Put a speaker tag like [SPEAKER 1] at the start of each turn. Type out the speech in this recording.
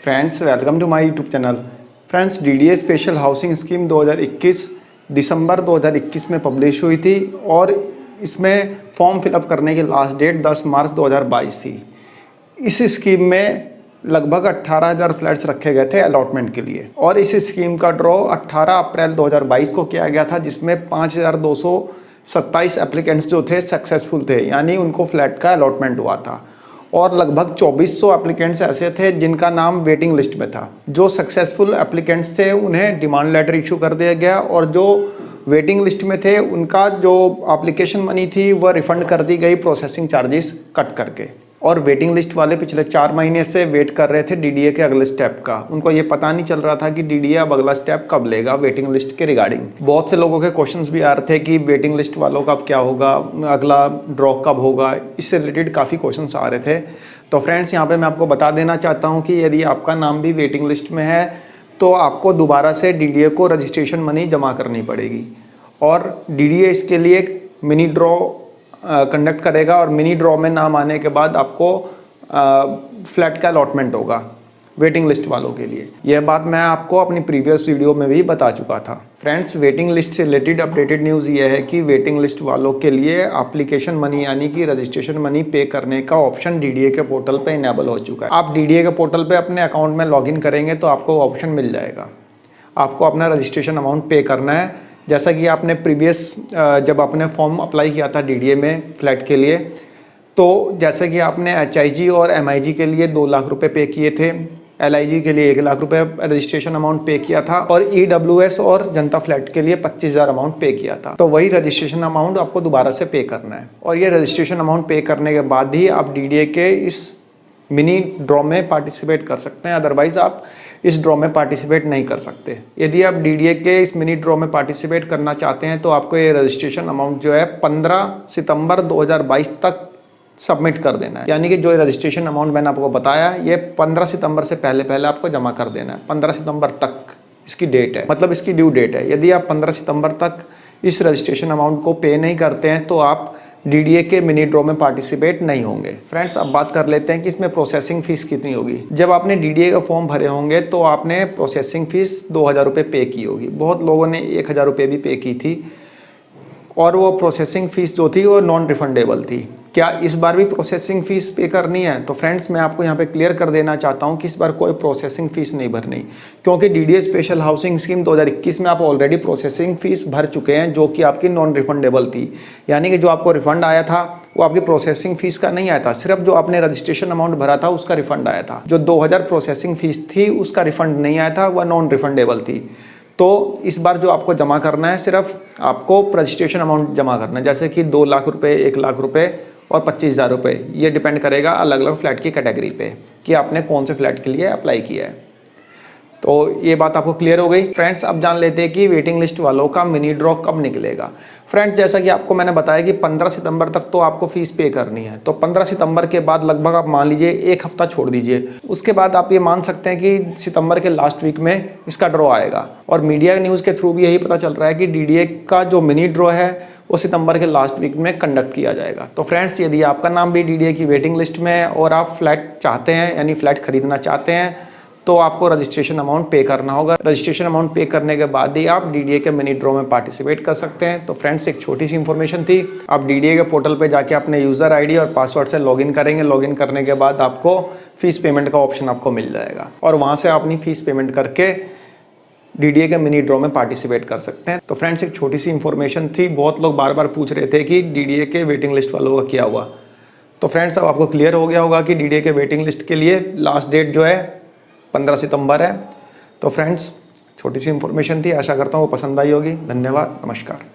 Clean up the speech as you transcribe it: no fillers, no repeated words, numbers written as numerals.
[SPEAKER 1] Friends, welcome to my YouTube channel. Friends, DDA special housing scheme 2021 दिसंबर 2021 में publish हुई थी और इसमें फॉर्म फिलअप करने की लास्ट डेट 10 मार्च 2022 थी। इस स्कीम में लगभग 18,000 फ्लैट्स रखे गए थे अलॉटमेंट के लिए और इस स्कीम का ड्रॉ 18 अप्रैल 2022 को किया गया था, जिसमें 5,227 एप्लीकेंट्स जो थे सक्सेसफुल थे, यानी उनको फ्लैट का अलॉटमेंट हुआ था। और लगभग 2400 एप्लीकेंट्स ऐसे थे जिनका नाम वेटिंग लिस्ट में था। जो सक्सेसफुल एप्लीकेंट्स थे उन्हें डिमांड लेटर इशू कर दिया गया और जो वेटिंग लिस्ट में थे उनका जो एप्लीकेशन मनी थी वह रिफंड कर दी गई प्रोसेसिंग चार्जेस कट करके। और वेटिंग लिस्ट वाले पिछले 4 महीने से वेट कर रहे थे डीडीए के अगले स्टेप का। उनको ये पता नहीं चल रहा था कि डीडीए अब अगला स्टेप कब लेगा वेटिंग लिस्ट के रिगार्डिंग। बहुत से लोगों के क्वेश्चंस भी आ रहे थे कि वेटिंग लिस्ट वालों का अब क्या होगा, अगला ड्रॉ कब होगा, इससे रिलेटेड काफ़ी क्वेश्चंस आ रहे थे। तो फ्रेंड्स, यहाँ पे मैं आपको बता देना चाहता हूँ कि यदि आपका नाम भी वेटिंग लिस्ट में है तो आपको दोबारा से डीडीए को रजिस्ट्रेशन मनी जमा करनी पड़ेगी और डीडीए इसके लिए एक मिनी ड्रॉ कंडक्ट करेगा और मिनी ड्रॉ में नाम आने के बाद आपको फ्लैट का अलॉटमेंट होगा वेटिंग लिस्ट वालों के लिए। यह बात मैं आपको अपनी प्रीवियस वीडियो में भी बता चुका था। फ्रेंड्स, वेटिंग लिस्ट से रिलेटेड अपडेटेड न्यूज़ ये है कि वेटिंग लिस्ट वालों के लिए एप्लीकेशन मनी यानी कि रजिस्ट्रेशन मनी पे करने का ऑप्शन डीडीए के पोर्टल पे इनेबल हो चुका है। आप डीडीए के पोर्टल पे अपने अकाउंट में लॉगिन करेंगे तो आपको ऑप्शन मिल जाएगा। आपको अपना रजिस्ट्रेशन अमाउंट पे करना है, जैसा कि आपने प्रीवियस जब आपने फॉर्म अप्लाई किया था डीडीए में फ्लैट के लिए, तो जैसे कि आपने एचआईजी और एमआईजी के लिए 2 लाख रुपए पे किए थे, एलआईजी के लिए 1 लाख रुपए रजिस्ट्रेशन अमाउंट पे किया था और ईडब्ल्यूएस और जनता फ्लैट के लिए 25,000 अमाउंट पे किया था। तो वही रजिस्ट्रेशन अमाउंट आपको दोबारा से पे करना है और ये रजिस्ट्रेशन अमाउंट पे करने के बाद ही आप डीडीए के इस मिनी ड्रॉ में पार्टिसिपेट कर सकते हैं। अदरवाइज आप इस ड्रॉ में पार्टिसिपेट नहीं कर सकते। यदि आप डीडीए के इस मिनी ड्रॉ में पार्टिसिपेट करना चाहते हैं तो आपको ये रजिस्ट्रेशन अमाउंट जो है 15 सितंबर 2022 तक सबमिट कर देना है। यानी कि जो रजिस्ट्रेशन अमाउंट मैंने आपको बताया ये 15 सितंबर से पहले आपको जमा कर देना है। 15 सितंबर तक इसकी डेट है, मतलब इसकी ड्यू डेट है। यदि आप 15 सितंबर तक इस रजिस्ट्रेशन अमाउंट को पे नहीं करते हैं तो आप डीडीए के मिनी ड्रॉ में पार्टिसिपेट नहीं होंगे। फ्रेंड्स, अब बात कर लेते हैं कि इसमें प्रोसेसिंग फीस कितनी होगी। जब आपने डीडीए का फॉर्म भरे होंगे तो आपने प्रोसेसिंग फीस 2,000 रुपये पे की होगी। बहुत लोगों ने 1,000 रुपये भी पे की थी और वो प्रोसेसिंग फ़ीस जो थी वो नॉन रिफंडेबल थी। क्या इस बार भी प्रोसेसिंग फ़ीस पे करनी है? तो फ्रेंड्स, मैं आपको यहाँ पे क्लियर कर देना चाहता हूँ कि इस बार कोई प्रोसेसिंग फ़ीस नहीं भरनी, क्योंकि डीडीए स्पेशल हाउसिंग स्कीम 2021 में आप ऑलरेडी प्रोसेसिंग फ़ीस भर चुके हैं जो कि आपकी नॉन रिफंडेबल थी। यानी कि जो आपको रिफंड आया था वो आपकी प्रोसेसिंग फ़ीस का नहीं आया था, सिर्फ जो आपने रजिस्ट्रेशन अमाउंट भरा था उसका रिफंड आया था। जो 2,000 प्रोसेसिंग फ़ीस थी उसका रिफंड नहीं आया था, वह नॉन रिफंडेबल थी। तो इस बार जो आपको जमा करना है सिर्फ आपको रजिस्ट्रेशन अमाउंट जमा करना है, जैसे कि 2 लाख रुपए, 1 लाख रुपए और 25,000 रुपये। ये डिपेंड करेगा अलग अलग फ्लैट की कैटेगरी पे कि आपने कौन से फ्लैट के लिए अप्लाई किया है। तो ये बात आपको क्लियर हो गई। फ्रेंड्स, अब जान लेते हैं कि वेटिंग लिस्ट वालों का मिनी ड्रॉ कब निकलेगा। फ्रेंड्स, जैसा कि आपको मैंने बताया कि 15 सितंबर तक तो आपको फीस पे करनी है। तो 15 सितंबर के बाद लगभग आप मान लीजिए 1 हफ्ता छोड़ दीजिए, उसके बाद आप ये मान सकते हैं कि सितंबर के लास्ट वीक में इसका ड्रॉ आएगा। और मीडिया न्यूज़ के थ्रू भी यही पता चल रहा है कि डीडीए का जो मिनी ड्रॉ है वो सितंबर के लास्ट वीक में कंडक्ट किया जाएगा। तो फ्रेंड्स, यदि आपका नाम भी डीडीए की वेटिंग लिस्ट में है और आप फ्लैट चाहते हैं यानी फ्लैट खरीदना चाहते हैं तो आपको रजिस्ट्रेशन अमाउंट पे करना होगा। रजिस्ट्रेशन अमाउंट पे करने के बाद ही आप डीडीए के मिनी ड्रॉ में पार्टिसिपेट कर सकते हैं। तो फ्रेंड्स, एक छोटी सी इन्फॉर्मेशन थी। आप डीडीए के पोर्टल पे जाके अपने यूज़र आईडी और पासवर्ड से लॉगिन करेंगे। लॉगिन करने के बाद आपको फ़ीस पेमेंट का ऑप्शन आपको मिल जाएगा और वहाँ से आप अपनी फ़ीस पेमेंट करके डीडीए के मिनी ड्रॉ में पार्टिसिपेट कर सकते हैं। तो फ्रेंड्स, एक छोटी सी इन्फॉर्मेशन थी। बहुत लोग बार बार पूछ रहे थे कि डीडीए के वेटिंग लिस्ट वालों का क्या हुआ। तो फ्रेंड्स, अब आपको क्लियर हो गया होगा कि डीडीए के वेटिंग लिस्ट के लिए लास्ट डेट जो है 15 सितंबर है। तो फ्रेंड्स, छोटी सी इन्फॉर्मेशन थी, आशा करता हूँ वो पसंद आई होगी। धन्यवाद, नमस्कार।